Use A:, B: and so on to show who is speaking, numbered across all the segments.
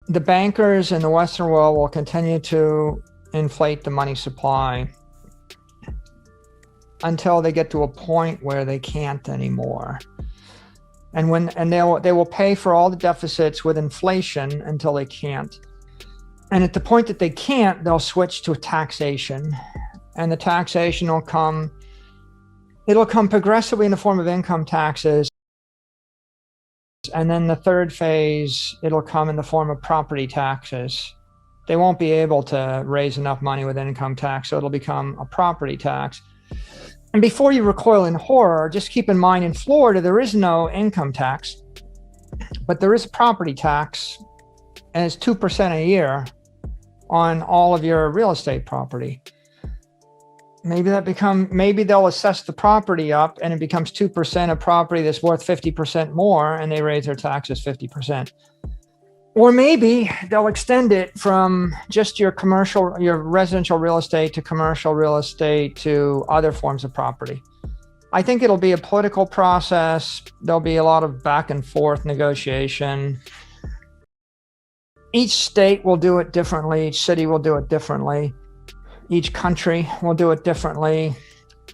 A: the bankers in the Western world will continue to inflate the money supply until they get to a point where they can't anymore. And they will pay for all the deficits with inflation until they can't. And at the point that they can't, they'll switch to taxation. And the taxation will come, it'll come progressively in the form of income taxes. And then the third phase, it'll come in the form of property taxes. They won't be able to raise enough money with income tax, so it'll become a property tax. And before you recoil in horror, just keep in mind in Florida, there is no income tax, but there is a property tax, and it's 2% a year on all of your real estate property. Maybe they'll assess the property up and it becomes 2% of property that's worth 50% more, and they raise their taxes 50%. Or maybe they'll extend it from just your residential real estate to commercial real estate to other forms of property. I think it'll be a political process. There'll be a lot of back and forth negotiation. Each state will do it differently. Each city will do it differently. Each country will do it differently.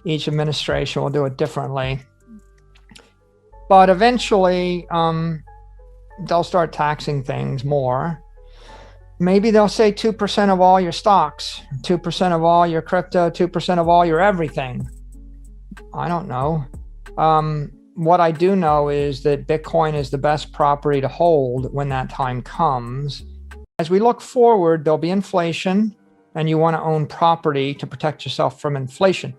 A: Each administration will do it differently. But eventually, they'll start taxing things more. Maybe they'll say 2% of all your stocks, 2% of all your crypto, 2% of all your everything. I don't know. What I do know is that Bitcoin is the best property to hold when that time comes. As we look forward, there'll be inflation, and you want to own property to protect yourself from inflation.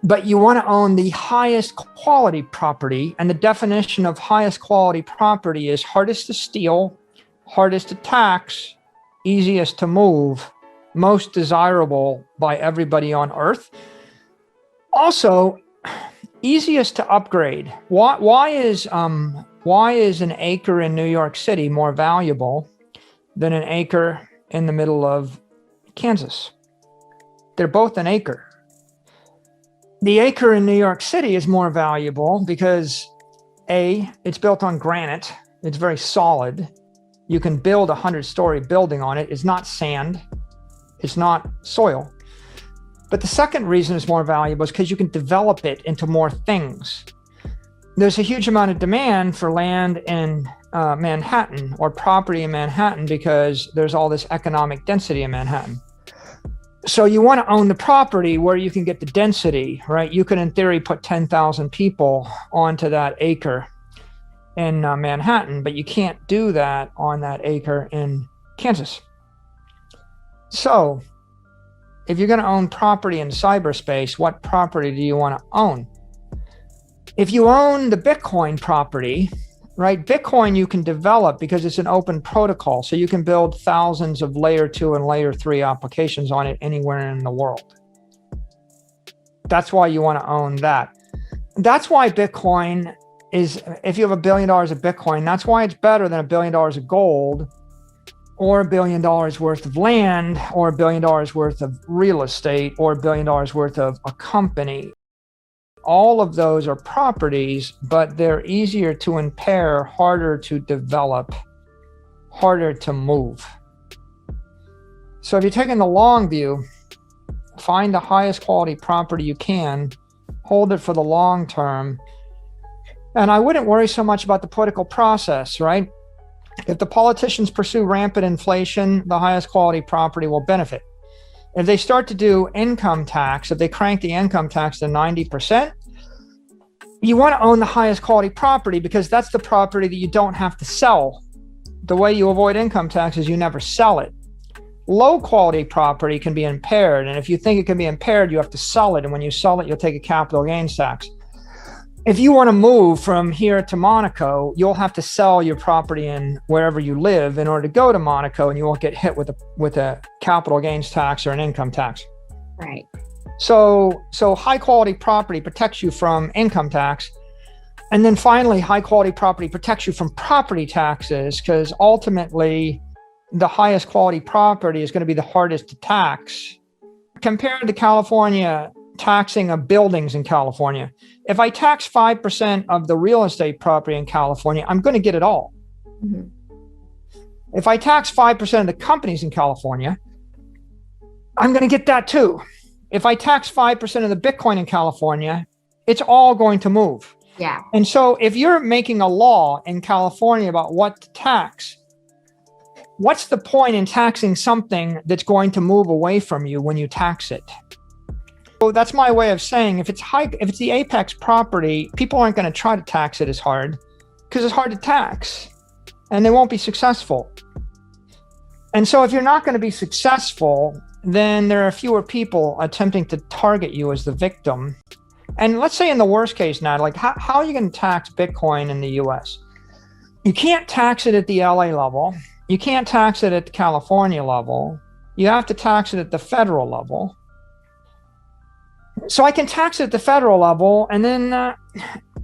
A: But you want to own the highest quality property, and the definition of highest quality property is hardest to steal, hardest to tax, easiest to move, most desirable by everybody on earth. Also, easiest to upgrade. Why is an acre in New York City more valuable than an acre in the middle of Kansas? They're both an acre. The acre in New York City is more valuable because it's built on granite. It's very solid. You can build a 100-story building on it. It's not sand. It's not soil. But the second reason it's more valuable is because you can develop it into more things. There's a huge amount of demand for land in Manhattan or property in Manhattan because there's all this economic density in Manhattan. So you want to own the property where you can get the density, right? You can, in theory, put 10,000 people onto that acre in Manhattan, but you can't do that on that acre in Kansas. So if you're going to own property in cyberspace, what property do you want to own? If you own the Bitcoin property, right? Bitcoin you can develop because it's an open protocol. So you can build thousands of layer 2 and layer 3 applications on it anywhere in the world. That's why you want to own that. That's why Bitcoin is, if you have $1 billion of Bitcoin, that's why it's better than $1 billion of gold or $1 billion worth of land or $1 billion worth of real estate or $1 billion worth of a company. All of those are properties, but they're easier to impair, harder to develop, harder to move. So if you're taking the long view, find the highest quality property you can, hold it for the long term. And I wouldn't worry so much about the political process, right? If the politicians pursue rampant inflation, the highest quality property will benefit. If they start to do income tax, if they crank the income tax to 90%, you want to own the highest quality property because that's the property that you don't have to sell. The way you avoid income tax is you never sell it. Low quality property can be impaired, and if you think it can be impaired, you have to sell it, and when you sell it, you'll take a capital gains tax. If you want to move from here to Monaco, you'll have to sell your property in wherever you live in order to go to Monaco, and you won't get hit with a capital gains tax or an income tax.
B: Right.
A: So high quality property protects you from income tax. And then finally, high quality property protects you from property taxes, because ultimately the highest quality property is going to be the hardest to tax. Compared to California, taxing of buildings in California, if I tax 5% of the real estate property in California, I'm going to get it all.
B: Mm-hmm.
A: If I tax 5% of the companies in California, I'm going to get that too. If I tax 5% of the Bitcoin in California, it's all going to move.
B: Yeah.
A: And so if you're making a law in California about what to tax, what's the point in taxing something that's going to move away from you when you tax it? So that's my way of saying if it's the apex property, people aren't going to try to tax it as hard because it's hard to tax and they won't be successful. And so if you're not going to be successful, then there are fewer people attempting to target you as the victim. And let's say in the worst case now, like how are you going to tax Bitcoin in the US? You can't tax it at the LA level. You can't tax it at the California level. You have to tax it at the federal level. So I can tax it at the federal level, and then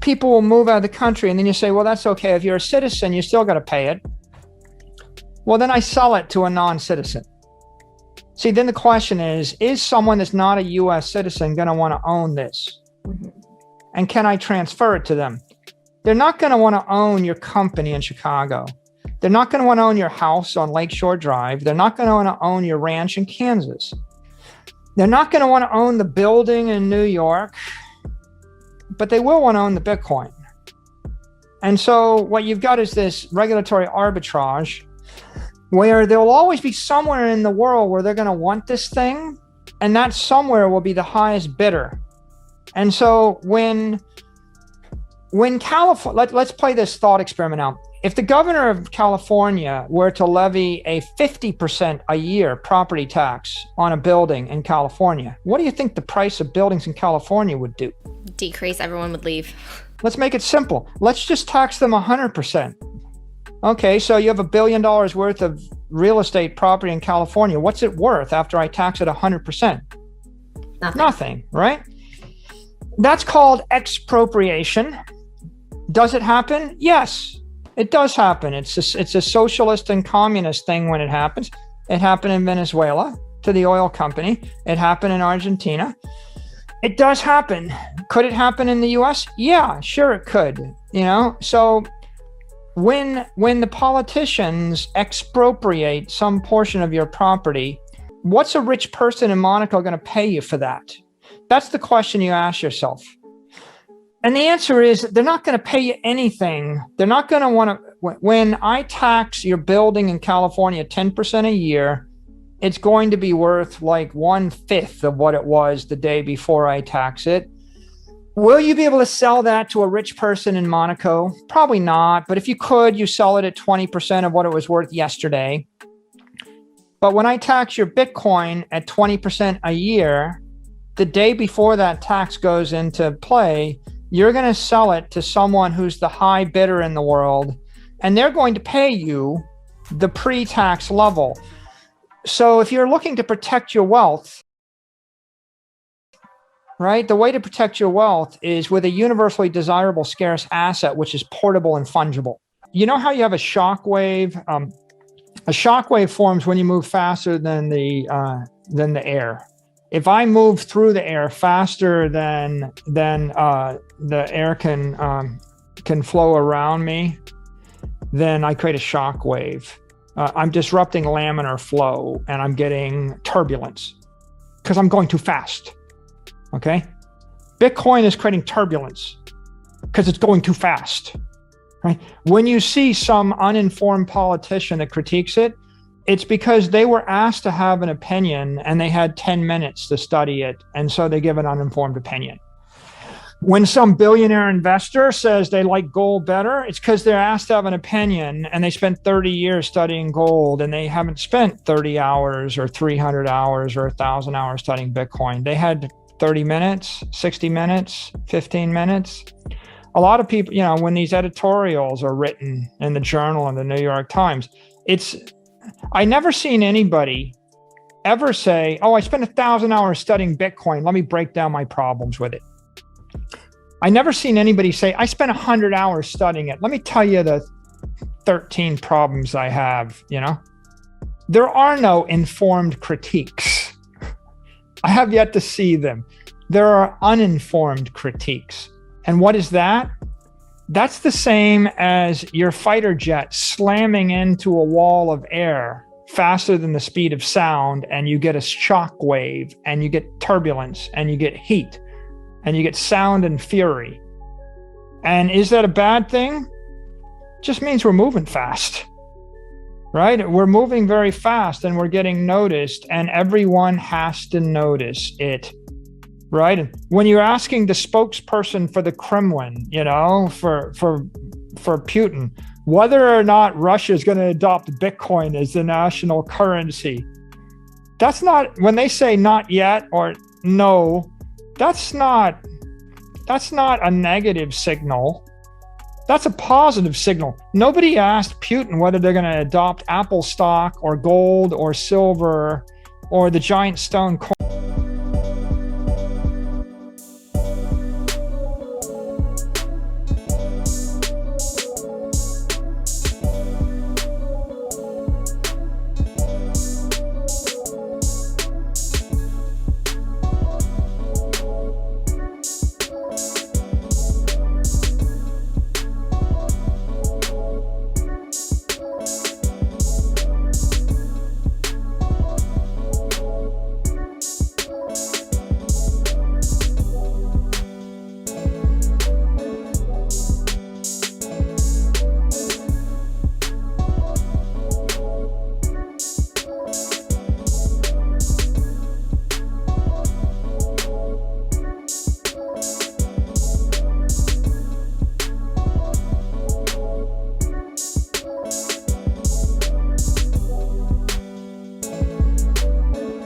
A: people will move out of the country. And then you say, well, that's okay. If you're a citizen, you still got to pay it. Well, then I sell it to a non-citizen. See, then the question is someone that's not a US citizen going to want to own this? And can I transfer it to them? They're not going to want to own your company in Chicago. They're not going to want to own your house on Lakeshore Drive. They're not going to want to own your ranch in Kansas. They're not going to want to own the building in New York, but they will want to own the Bitcoin. And so what you've got is this regulatory arbitrage where there will always be somewhere in the world where they're going to want this thing, and that somewhere will be the highest bidder. And so when California, let's play this thought experiment out. If the governor of California were to levy a 50% a year property tax on a building in California, what do you think the price of buildings in California would do?
B: Decrease, everyone would leave.
A: Let's make it simple. Let's just tax them 100%. Okay, so you have $1 billion worth of real estate property in California. What's it worth after I tax it 100%? Nothing, right? That's called expropriation. Does it happen? Yes, it does happen. It's a socialist and communist thing when it happens. It happened in Venezuela to the oil company. It happened in Argentina. It does happen. Could it happen in the US? Yeah, sure it could. You know, so when the politicians expropriate some portion of your property, what's a rich person in Monaco going to pay you for that? That's the question you ask yourself. And the answer is they're not going to pay you anything. They're not going to want to. When I tax your building in California 10% a year, it's going to be worth like 1/5 of what it was the day before I tax it. Will you be able to sell that to a rich person in Monaco? Probably not. But if you could, you sell it at 20% of what it was worth yesterday. But when I tax your Bitcoin at 20% a year, the day before that tax goes into play, you're going to sell it to someone who's the high bidder in the world, and they're going to pay you the pre-tax level. So if you're looking to protect your wealth, right, the way to protect your wealth is with a universally desirable scarce asset, which is portable and fungible. You know how you have a shock wave? A shock wave forms when you move faster than the air. If I move through the air faster than the air can flow around me, then I create a shock wave. I'm disrupting laminar flow and I'm getting turbulence because I'm going too fast. Okay? Bitcoin is creating turbulence because it's going too fast. Right? When you see some uninformed politician that critiques it, it's because they were asked to have an opinion and they had 10 minutes to study it. And so they give an uninformed opinion. When some billionaire investor says they like gold better, it's because they're asked to have an opinion and they spent 30 years studying gold and they haven't spent 30 hours or 300 hours or 1,000 hours studying Bitcoin. They had 30 minutes, 60 minutes, 15 minutes. A lot of people, you know, when these editorials are written in the Journal and the New York Times, I never seen anybody ever say, oh, I spent 1,000 hours studying Bitcoin. Let me break down my problems with it. I never seen anybody say, I spent 100 hours studying it. Let me tell you the 13 problems I have, you know. There are no informed critiques. I have yet to see them. There are uninformed critiques. And what is that? That's the same as your fighter jet slamming into a wall of air faster than the speed of sound, and you get a shock wave, and you get turbulence, and you get heat, and you get sound and fury. And is that a bad thing? Just means we're moving fast, right? We're moving very fast and we're getting noticed, and everyone has to notice it, right? And when you're asking the spokesperson for the Kremlin, for Putin, whether or not Russia is going to adopt Bitcoin as the national currency, that's not, when they say not yet or no, that's not a negative signal. That's a positive signal. Nobody asked Putin whether they're going to adopt Apple stock or gold or silver or the giant stone coin.